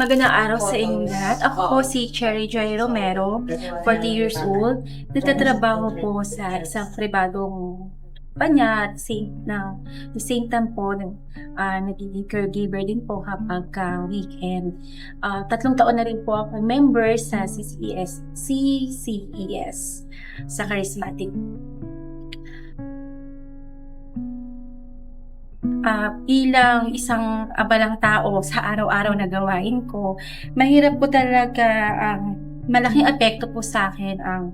Magandang araw sa inyong lahat. Ako po si Cherry Joy Romero, 40 years old. Nagtatrabaho po sa isang pribadong kumpanya at the same time po, nagiging caregiver din po kapag weekend. 3 taon na rin po ako member sa CCES sa Charismatic. Bilang isang abalang tao sa araw-araw na gawain ko, mahirap po talaga, malaking apekto po sa akin ang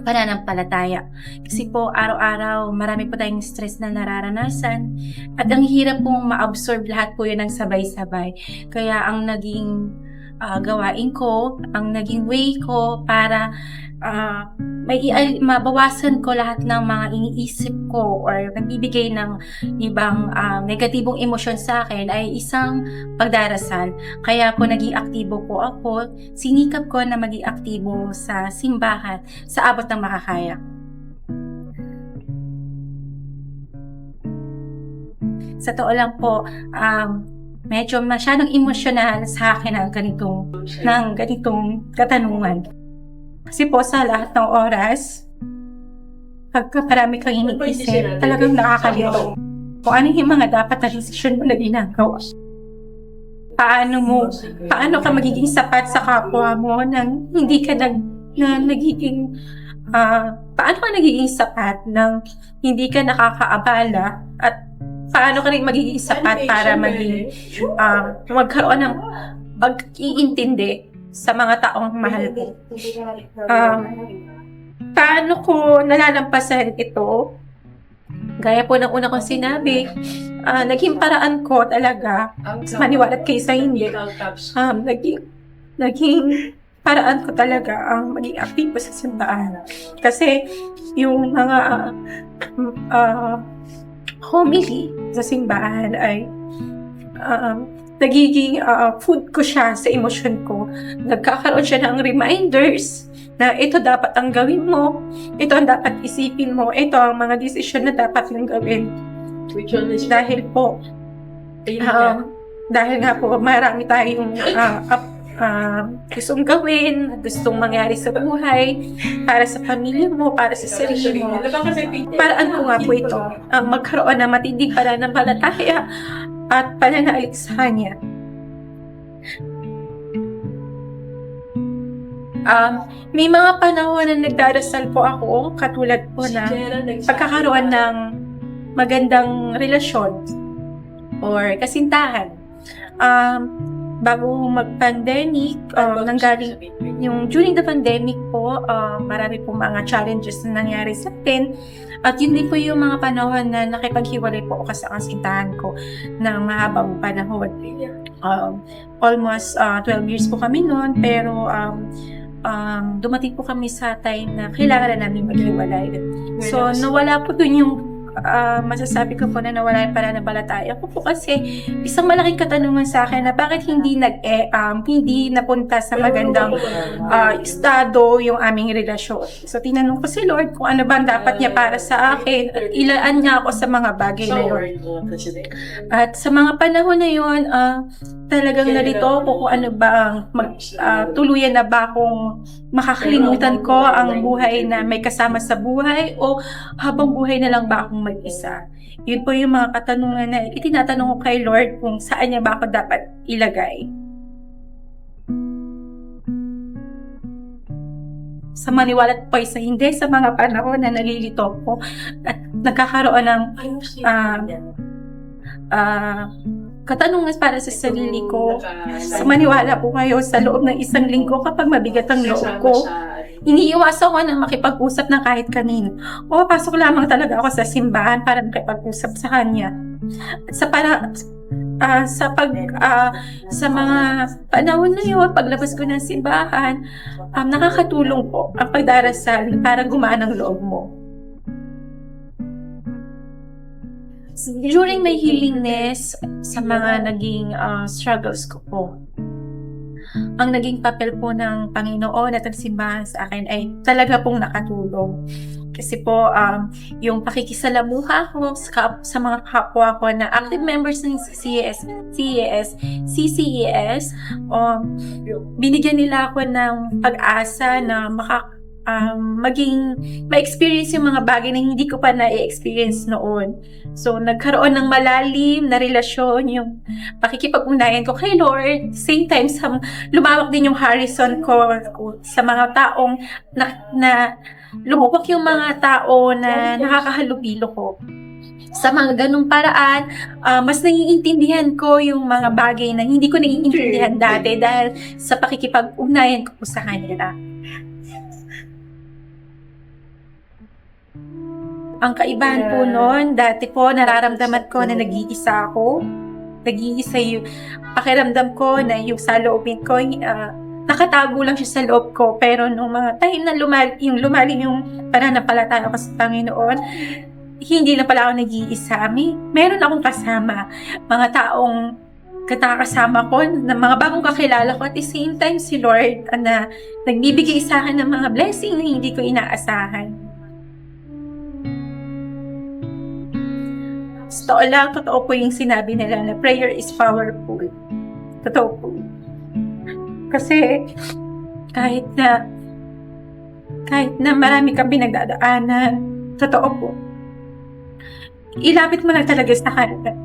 pananampalataya. Kasi po araw-araw marami po tayong stress na nararanasan at ang hirap pong ma-absorb lahat po yun ng sabay-sabay. Kaya ang naging gawain ko, ang naging way ko para mabawasan ko lahat ng mga iniisip ko or nagbibigay ng ibang negatibong emosyon sa akin ay isang pagdarasal. Kaya po naging aktibo po ako, sinikap ko na maging aktibo sa simbahan sa abot ng makakaya. Sa totoo lang po, medyo masyadong emosyonal sa akin ang ganitong katanungan. Kasi po sa lahat ng oras, pagka marami kang iniisip, talagang nakakalito. Kung ano yung mga dapat na desisyon mo na ginagawa. Paano ka magiging sapat sa kapwa mo nang hindi ka paano ka nagiging sapat nang hindi ka nakakaabala at paano ka rin magiging sapat para magkaroon ng pag-iintindi sa mga taong mahal ko. Paano ko nalalampasan ito? Gaya po ng una kong sinabi, naging paraan ko talaga, maniwala't kaysa hindi, naging paraan ko talaga ang maging aktibo sa simbahan. Kasi yung mga homily sa simbahan ay nagiging food ko siya sa emosyon ko. Nagkakaroon siya ng reminders na ito dapat ang gawin mo, ito ang dapat isipin mo, ito ang mga desisyon na dapat mong gawin. Dahil nga po marami tayong gustong gawin, gustong mangyari sa buhay, para sa pamilya mo, para sa sarili mo. Paraan ko nga po ito, ang magkaroon ng matinding pananampalataya at pananalig sa Kanya. May mga panahon na nagdarasal po ako, katulad po na pagkakaroon ng magandang relasyon or kasintahan. Bago mag-pandemic, during the pandemic po, marami po mga challenges na nangyari sa atin. At yun din po yung mga panahon na nakipaghiwalay po ako sa kasintahan ko ng mahabang panahon. Almost 12 years po kami noon, pero dumating po kami sa time na kailangan na namin maghiwalay. So, nawala po dun yung masasabi ko po na nawala yung pananampalataya ko po kasi isang malaking katanungan sa akin na bakit hindi napunta sa magandang estado yung aming relasyon. So tinanong ko si Lord kung ano ba ang dapat niya para sa akin at ilaan niya ako sa mga bagay na yun. At sa mga panahon na yun, talagang narito ako kung ano ba ang tuluyan na ba akong makakalimutan ko ang buhay na may kasama sa buhay o habang buhay na lang ba akong mag-isa. Yun po yung mga katanungan na itinatanong ko kay Lord kung saan niya ba ako dapat ilagay. Sa maniwala't pa sa hindi, sa mga panahon na nalilito ko at nagkakaroon ng katanungan para sa sarili ko. Sa maniwala po kayo sa loob ng isang linggo kapag mabigat ang loob ko. Iniiwasan ko na makipag-usap ng kahit kanino. Pasok lamang talaga ako sa simbahan para makipag-usap sa Kanya. At sa mga panahon na yun, paglabas ko ng simbahan, nakakatulong po ang pagdarasal para gumaan ang loob mo. During my healingness, sa mga naging struggles ko po, ang naging papel po ng Panginoon at ng simbahan sa akin ay talaga pong nakatulong. Kasi po, yung pakikisalamuha ko sa mga kapwa ko na active members ng CCES, binigyan nila ako ng pag-asa na ma-experience yung mga bagay na hindi ko pa na-experience noon. So, nagkaroon ng malalim na relasyon, yung pakikipag-ugnayan ko kay Lord. Same time, lumawak din yung horizon ko sa mga taong lumawak yung mga tao na nakakahalubilo ko. Sa mga ganung paraan, mas naiintindihan ko yung mga bagay na hindi ko naiintindihan dati dahil sa pakikipag-ugnayan ko sa kanila. Ang kaibahan po noon, dati po nararamdaman ko na nag-iisa ako. Nag-iisa yung pakiramdam ko na yung sa loobin ko, nakatago lang siya sa loob ko. Pero nung mga time na lumalim yung pananampalataya ko sa Panginoon, hindi na pala ako nag-iisa. Meron akong kasama. Mga taong kasama ko, na mga bagong kakilala ko. At the same time, si Lord na nagbibigay sa akin ng mga blessing na hindi ko inaasahan. Totoo po yung sinabi nila na prayer is powerful. Totoo po. Kasi kahit na marami kang pinagdadaanan, totoo po, ilapit mo lang talaga sa Kanya.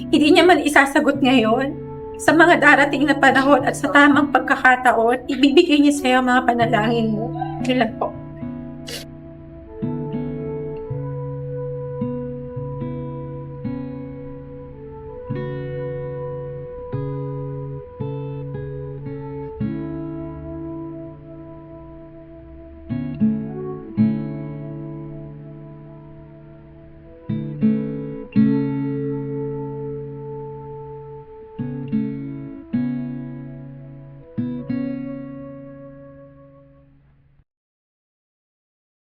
Hindi niya man isasagot ngayon. Sa mga darating na panahon at sa tamang pagkakataon, ibibigay niya sa'yo mga panalangin mo. Kailan po?